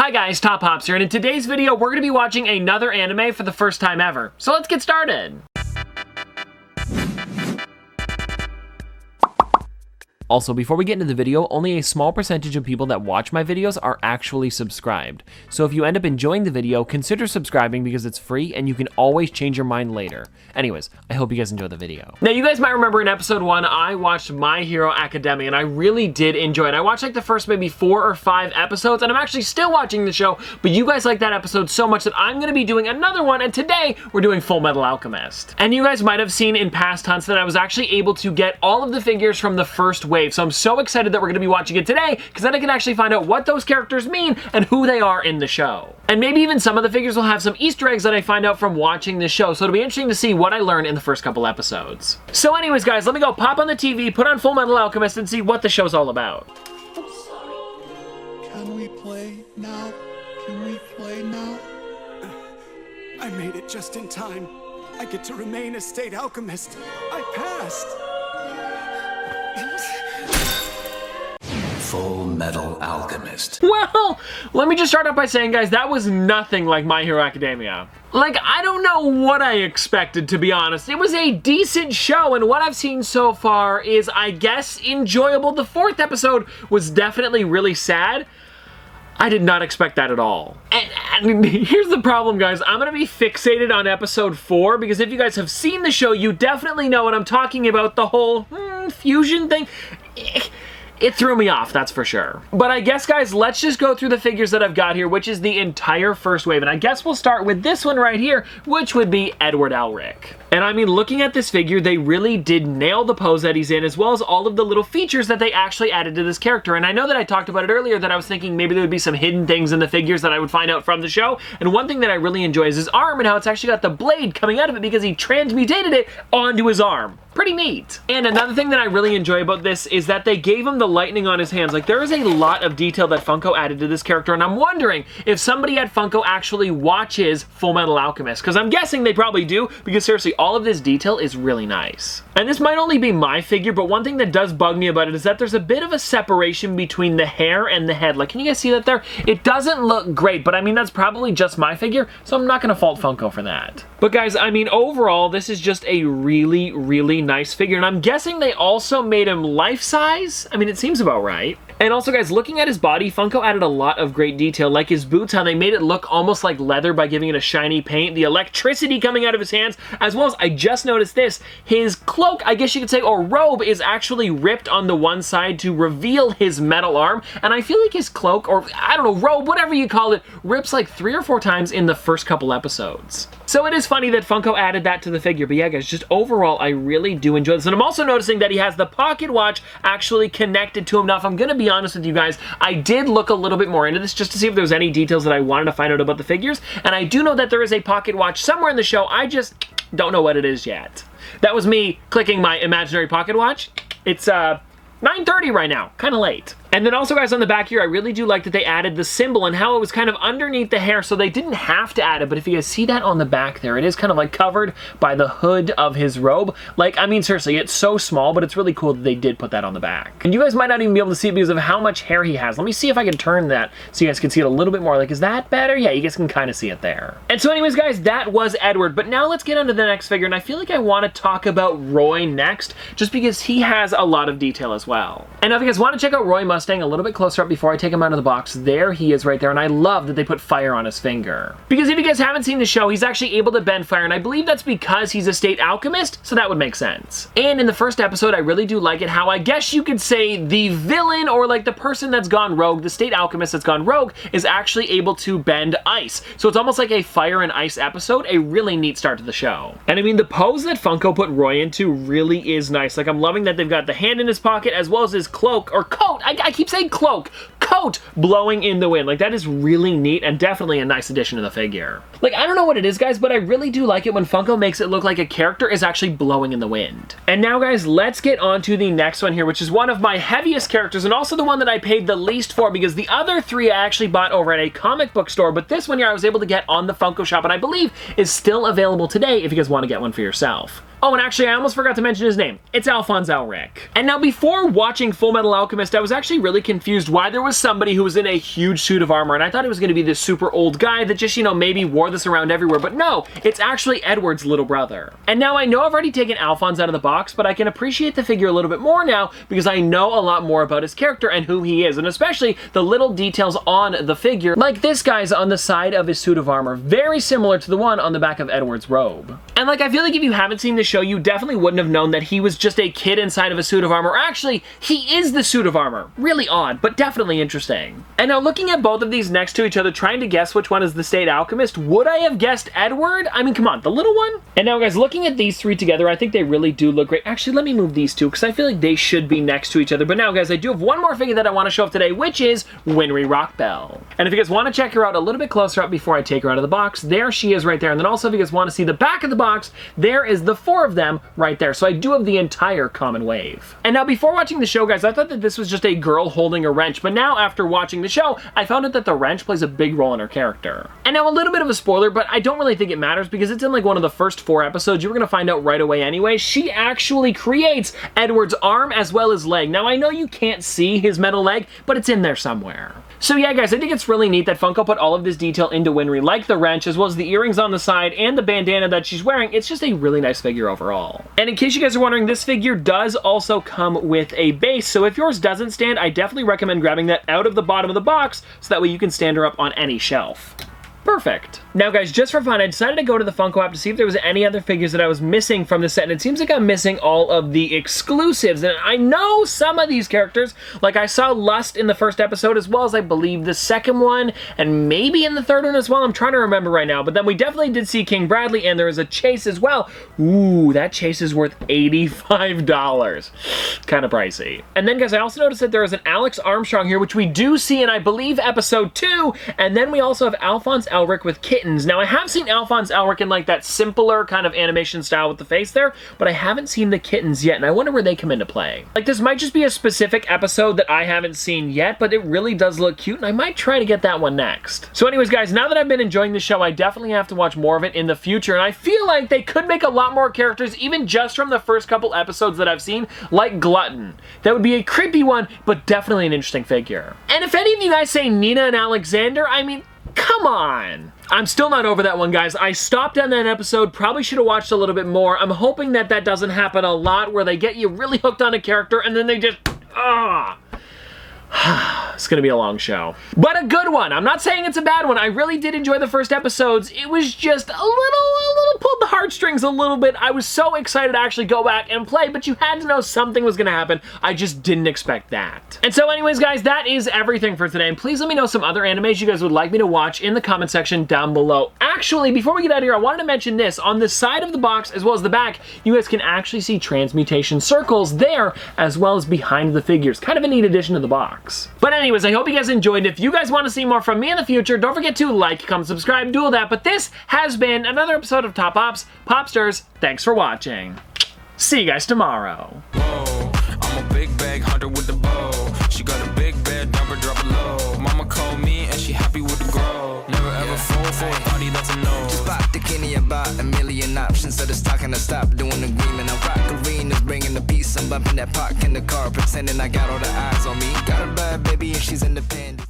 Hi guys, Top Pops here, and in today's video we're going to be watching another anime for the first time ever. So let's get started! Also, before we get into the video, only a small percentage of people that watch my videos are actually subscribed. So if you end up enjoying the video, consider subscribing because it's free and you can always change your mind later. Anyways, I hope you guys enjoy the video. Now, you guys might remember in episode 1, I watched My Hero Academia and I really did enjoy it. I watched like the first maybe 4 or 5 episodes and I'm actually still watching the show, but you guys like that episode so much that I'm going to be doing another one, and today we're doing Fullmetal Alchemist. And you guys might have seen in past hunts that I was actually able to get all of the figures from the first wave. So I'm so excited that we're going to be watching it today because then I can actually find out what those characters mean and who they are in the show. And maybe even some of the figures will have some Easter eggs that I find out from watching this show, so it'll be interesting to see what I learn in the first couple episodes. So anyways guys, let me go pop on the TV, put on Fullmetal Alchemist, and see what the show's all about. I'm sorry. Can we play now? Can we play now? I made it just in time. I get to remain a state alchemist. I passed. Fullmetal Alchemist. Well, let me just start off by saying, guys, that was nothing like My Hero Academia. Like, I don't know what I expected, to be honest. It was a decent show, and what I've seen so far is, I guess, enjoyable. The 4th episode was definitely really sad. I did not expect that at all. And here's the problem, guys. I'm gonna be fixated on episode 4 because if you guys have seen the show, you definitely know what I'm talking about. The whole fusion thing. It threw me off, that's for sure. But I guess, guys, let's just go through the figures that I've got here, which is the entire first wave. And I guess we'll start with this one right here, which would be Edward Elric. And I mean, looking at this figure, they really did nail the pose that he's in, as well as all of the little features that they actually added to this character. And I know that I talked about it earlier, that I was thinking maybe there would be some hidden things in the figures that I would find out from the show. And one thing that I really enjoy is his arm and how it's actually got the blade coming out of it because he transmutated it onto his arm. Pretty neat. And another thing that I really enjoy about this is that they gave him the lightning on his hands. Like, there is a lot of detail that Funko added to this character, and I'm wondering if somebody at Funko actually watches Fullmetal Alchemist, because I'm guessing they probably do, because seriously, all of this detail is really nice. And this might only be my figure, but one thing that does bug me about it is that there's a bit of a separation between the hair and the head. Like, can you guys see that there? It doesn't look great, but I mean, that's probably just my figure, so I'm not gonna fault Funko for that. But guys, I mean, overall, this is just a really, really nice figure, and I'm guessing they also made him life-size? I mean, it seems about right. And also, guys, looking at his body, Funko added a lot of great detail, like his boots, how they made it look almost like leather by giving it a shiny paint, the electricity coming out of his hands, as well as, I just noticed this, his cloak, I guess you could say, or robe, is actually ripped on the one side to reveal his metal arm, and I feel like his cloak, or I don't know, robe, whatever you call it, rips like 3 or 4 times in the first couple episodes. So it is funny that Funko added that to the figure, but yeah, guys, just overall, I really do enjoy this. And I'm also noticing that he has the pocket watch actually connected to him. Now, if I'm gonna be honest with you guys, I did look a little bit more into this just to see if there was any details that I wanted to find out about the figures, and I do know that there is a pocket watch somewhere in the show. I just don't know what it is yet. That was me clicking my imaginary pocket watch. It's 9:30 right now, kind of late. And then also, guys, on the back here, I really do like that they added the symbol and how it was kind of underneath the hair, so they didn't have to add it, but if you guys see that on the back there, it is kind of like covered by the hood of his robe. Like, I mean, seriously, it's so small, but it's really cool that they did put that on the back. And you guys might not even be able to see it because of how much hair he has. Let me see if I can turn that so you guys can see it a little bit more. Like, is that better? Yeah, you guys can kind of see it there. And so anyways, guys, that was Edward, but now let's get on to the next figure, and I feel like I want to talk about Roy next, just because he has a lot of detail as well. And now if you guys want to check out Roy Mustang a little bit closer up before I take him out of the box, there he is right there, and I love that they put fire on his finger. Because if you guys haven't seen the show, he's actually able to bend fire, and I believe that's because he's a state alchemist, so that would make sense. And in the first episode, I really do like it how I guess you could say the villain, or like the person that's gone rogue, the state alchemist that's gone rogue, is actually able to bend ice. So it's almost like a fire and ice episode, a really neat start to the show. And I mean, the pose that Funko put Roy into really is nice. Like, I'm loving that they've got the hand in his pocket as well as his cloak, or coat, I keep saying cloak, coat blowing in the wind. Like, that is really neat and definitely a nice addition to the figure. Like, I don't know what it is, guys, but I really do like it when Funko makes it look like a character is actually blowing in the wind. And now, guys, let's get on to the next one here, which is one of my heaviest characters and also the one that I paid the least for, because the other 3 I actually bought over at a comic book store, but this one here I was able to get on the Funko shop, and I believe is still available today if you guys want to get one for yourself. Oh, and actually, I almost forgot to mention his name. It's Alphonse Elric. And now, before watching Fullmetal Alchemist, I was actually really confused why there was somebody who was in a huge suit of armor, and I thought he was going to be this super old guy that just, you know, maybe wore this around everywhere, but no, it's actually Edward's little brother. And now I know I've already taken Alphonse out of the box, but I can appreciate the figure a little bit more now because I know a lot more about his character and who he is, and especially the little details on the figure, like this guy's on the side of his suit of armor, very similar to the one on the back of Edward's robe. And like, I feel like if you haven't seen the show, you definitely wouldn't have known that he was just a kid inside of a suit of armor. Actually, he is the suit of armor. Really odd, but definitely interesting. And now looking at both of these next to each other, trying to guess which one is the State Alchemist, would I have guessed Edward? I mean, come on, the little one? And now guys, looking at these three together, I think they really do look great. Actually, let me move these two because I feel like they should be next to each other. But now guys, I do have one more figure that I want to show off today, which is Winry Rockbell. And if you guys want to check her out a little bit closer up before I take her out of the box, there she is right there. And then also if you guys want to see the back of the box, there is the four of them right there. So I do have the entire common wave. And now before watching the show, guys, I thought that this was just a girl holding a wrench, but now after watching the show, I found out that the wrench plays a big role in her character. And now a little bit of a spoiler, but I don't really think it matters because it's in like one of the first 4 episodes. You were going to find out right away anyway. She actually creates Edward's arm as well as leg. Now I know you can't see his metal leg, but it's in there somewhere. So yeah, guys, I think it's really neat that Funko put all of this detail into Winry, like the wrench, as well as the earrings on the side and the bandana that she's wearing. It's just a really nice figure overall. And in case you guys are wondering, this figure does also come with a base, so if yours doesn't stand, I definitely recommend grabbing that out of the bottom of the box, so that way you can stand her up on any shelf. Perfect. Now guys, just for fun, I decided to go to the Funko app to see if there was any other figures that I was missing from the set, and it seems like I'm missing all of the exclusives, and I know some of these characters, like I saw Lust in the first episode, as well as I believe the second one, and maybe in the third one as well. I'm trying to remember right now, but then we definitely did see King Bradley, and there is a chase as well. Ooh, that chase is worth $85. Kind of pricey. And then guys, I also noticed that there is an Alex Armstrong here, which we do see in, I believe, episode 2, and then we also have Alphonse Elric with kittens. Now I have seen Alphonse Elric in like that simpler kind of animation style with the face there, but I haven't seen the kittens yet, and I wonder where they come into play. Like, this might just be a specific episode that I haven't seen yet, but it really does look cute, and I might try to get that one next. So anyways guys, now that I've been enjoying the show, I definitely have to watch more of it in the future, and I feel like they could make a lot more characters even just from the first couple episodes that I've seen, like Glutton. That would be a creepy one, but definitely an interesting figure. And if any of you guys say Nina and Alexander, I mean, come on. I'm still not over that one, guys. I stopped on that episode, probably should have watched a little bit more. I'm hoping that that doesn't happen a lot, where they get you really hooked on a character and then they just, It's gonna be a long show. But a good one. I'm not saying it's a bad one. I really did enjoy the first episodes. It was just a little pulled the heartstrings a little bit. I was so excited to actually go back and play, but you had to know something was gonna happen. I just didn't expect that. And so anyways, guys, that is everything for today. And please let me know some other animes you guys would like me to watch in the comment section down below. Actually, before we get out of here, I wanted to mention this. On the side of the box, as well as the back, you guys can actually see transmutation circles there, as well as behind the figures. Kind of a neat addition to the box. But anyways, I hope you guys enjoyed. If you guys want to see more from me in the future, don't forget to like, comment, subscribe, do all that. But this has been another episode of Top Pops. Popsters, thanks for watching. See you guys tomorrow. Whoa, I'm a big bag hunter with the bow. She got a big bed, number drop it low. Mama called me and she happy with the grow. Never ever fall for a party that's a no. Just pop the Kenny about a million options. So just talking to stop doing agreement. I rock arenas, bringing the peace. I'm bumping that park in the car, pretending I got all the eyes on me. Got a bad baby and she's independent.